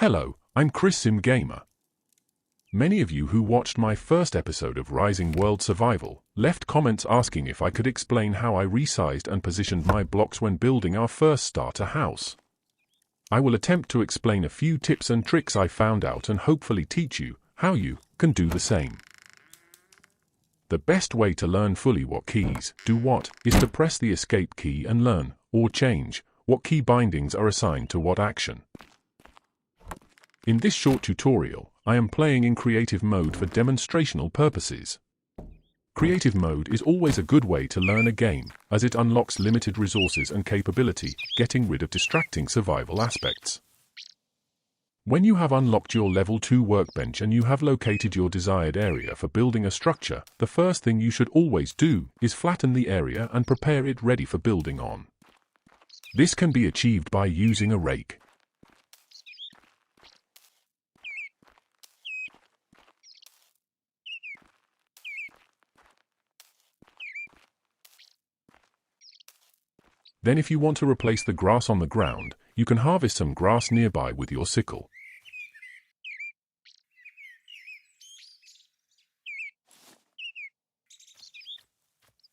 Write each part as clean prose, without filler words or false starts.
Hello, I'm chrissimgamer. Many of you who watched my first episode of Rising World Survival left comments asking if I could explain how I resized and positioned my blocks when building our first starter house. I will attempt to explain a few tips and tricks I found out and hopefully teach you how you can do the same. The best way to learn fully what keys do what is to press the escape key and learn, or change, what key bindings are assigned to what action. In this short tutorial, I am playing in creative mode for demonstrational purposes. Creative mode is always a good way to learn a game, as it unlocks limited resources and capability, getting rid of distracting survival aspects. When you have unlocked your level 2 workbench and you have located your desired area for building a structure, the first thing you should always do is flatten the area and prepare it ready for building on. This can be achieved by using a rake. Then if you want to replace the grass on the ground, you can harvest some grass nearby with your sickle.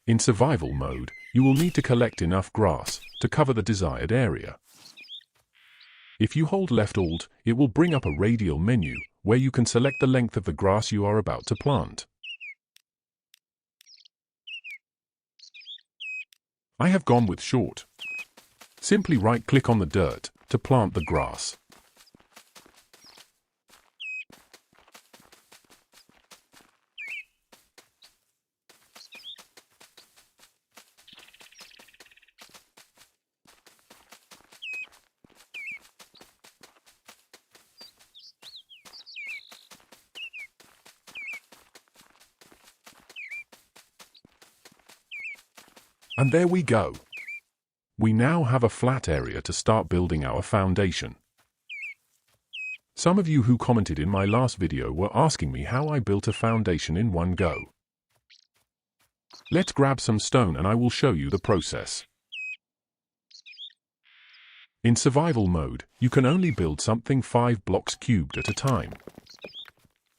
In survival mode, you will need to collect enough grass to cover the desired area. If you hold left Alt, it will bring up a radial menu where you can select the length of the grass you are about to plant. I have gone with short. Simply right-click on the dirt to plant the grass. And there we go. We now have a flat area to start building our foundation. Some of you who commented in my last video were asking me how I built a foundation in one go. Let's grab some stone and I will show you the process. In survival mode, you can only build something 5 blocks cubed at a time.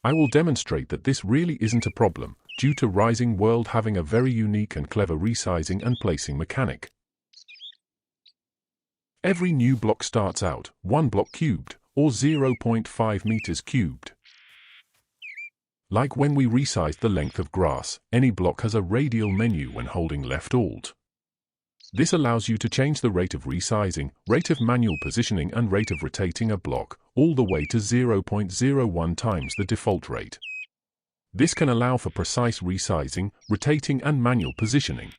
I will demonstrate that this really isn't a problem, due to Rising World having a very unique and clever resizing and placing mechanic. Every new block starts out 1 block cubed, or 0.5 meters cubed. Like when we resized the length of grass, any block has a radial menu when holding left Alt. This allows you to change the rate of resizing, rate of manual positioning and rate of rotating a block, all the way to 0.01 times the default rate. This can allow for precise resizing, rotating and manual positioning.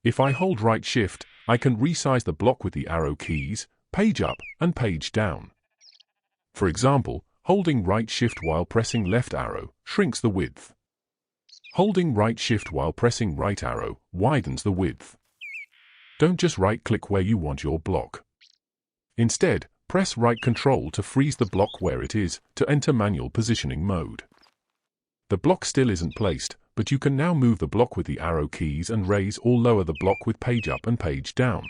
If I hold right shift, I can resize the block with the arrow keys, page up and page down. For example, holding right shift while pressing left arrow shrinks the width. Holding right shift while pressing right arrow widens the width. Don't just right-click where you want your block. Instead, press right Control to freeze the block where it is to enter manual positioning mode. The block still isn't placed, but you can now move the block with the arrow keys and raise or lower the block with page up and page down.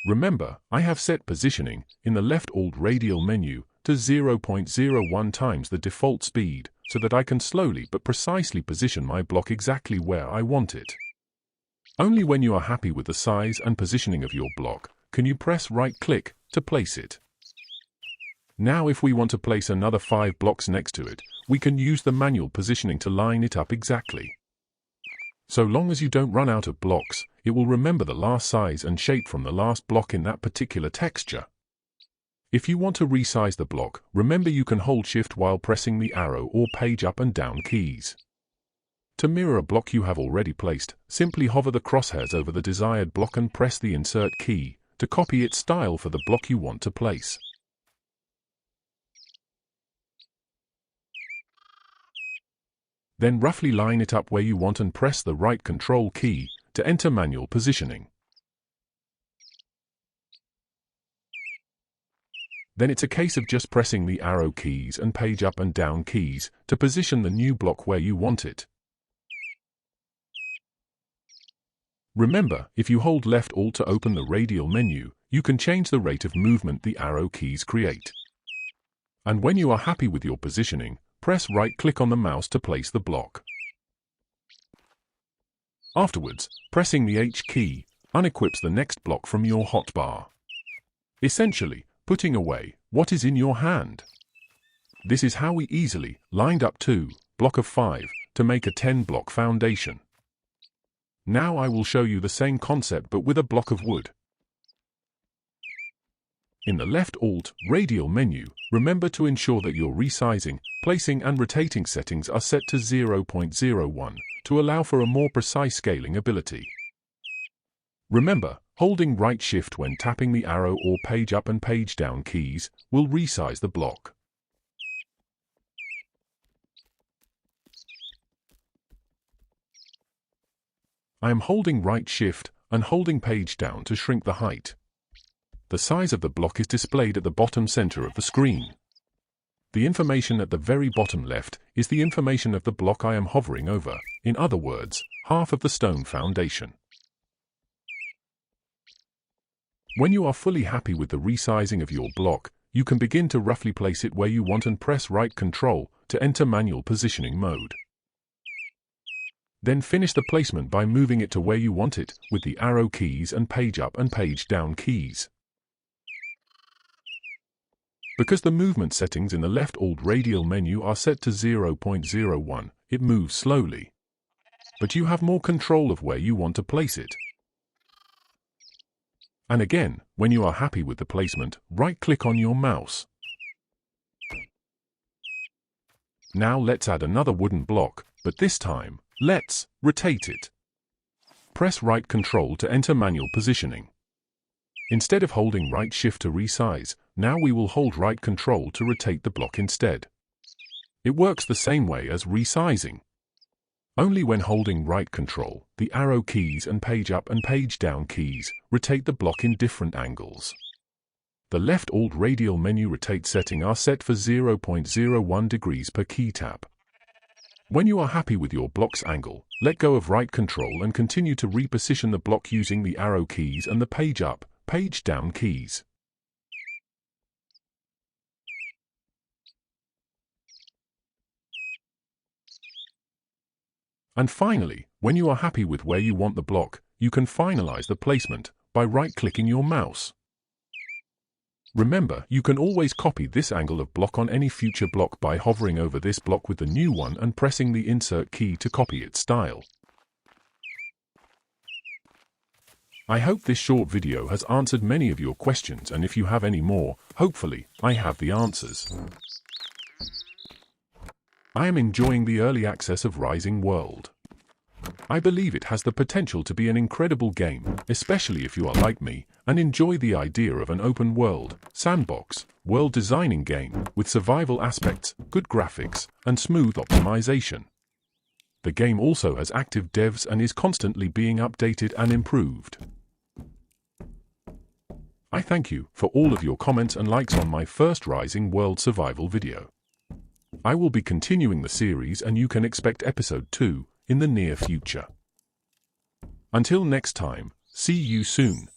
Remember, I have set positioning in the left Alt radial menu to 0.01 times the default speed so that I can slowly but precisely position my block exactly where I want it. Only when you are happy with the size and positioning of your block can you press right-click to place it. Now if we want to place another 5 blocks next to it, we can use the manual positioning to line it up exactly. So long as you don't run out of blocks, it will remember the last size and shape from the last block in that particular texture. If you want to resize the block, remember you can hold shift while pressing the arrow or page up and down keys. To mirror a block you have already placed, simply hover the crosshairs over the desired block and press the insert key to copy its style for the block you want to place. Then roughly line it up where you want and press the right Control key to enter manual positioning. Then it's a case of just pressing the arrow keys and page up and down keys to position the new block where you want it. Remember, if you hold left Alt to open the radial menu, you can change the rate of movement the arrow keys create. And when you are happy with your positioning, press right-click on the mouse to place the block. Afterwards, pressing the H key unequips the next block from your hotbar, essentially putting away what is in your hand. This is how we easily lined up 2 blocks of 5 to make a 10-block foundation. Now I will show you the same concept but with a block of wood. In the left Alt radial menu, remember to ensure that your resizing, placing and rotating settings are set to 0.01 to allow for a more precise scaling ability. Remember, holding right shift when tapping the arrow or page up and page down keys will resize the block. I am holding right shift and holding page down to shrink the height. The size of the block is displayed at the bottom center of the screen. The information at the very bottom left is the information of the block I am hovering over, in other words, half of the stone foundation. When you are fully happy with the resizing of your block, you can begin to roughly place it where you want and press right Ctrl to enter manual positioning mode. Then finish the placement by moving it to where you want it with the arrow keys and page up and page down keys. Because the movement settings in the left Alt radial menu are set to 0.01, it moves slowly. But you have more control of where you want to place it. And again, when you are happy with the placement, right-click on your mouse. Now let's add another wooden block, but this time, let's rotate it. Press right Ctrl to enter manual positioning. Instead of holding right shift to resize, now we will hold right Ctrl to rotate the block instead. It works the same way as resizing. Only when holding right Ctrl, the arrow keys and page up and page down keys rotate the block in different angles. The left Alt radial menu rotate setting are set for 0.01 degrees per key tap. When you are happy with your block's angle, let go of right Ctrl and continue to reposition the block using the arrow keys and the page up, page down keys. And finally, when you are happy with where you want the block, you can finalize the placement by right-clicking your mouse. Remember, you can always copy this angle of block on any future block by hovering over this block with the new one and pressing the Insert key to copy its style. I hope this short video has answered many of your questions, and if you have any more, hopefully, I have the answers. I am enjoying the early access of Rising World. I believe it has the potential to be an incredible game, especially if you are like me and enjoy the idea of an open world, sandbox, world designing game with survival aspects, good graphics, and smooth optimization. The game also has active devs and is constantly being updated and improved. I thank you for all of your comments and likes on my first Rising World survival video. I will be continuing the series and you can expect episode 2 in the near future. Until next time, see you soon.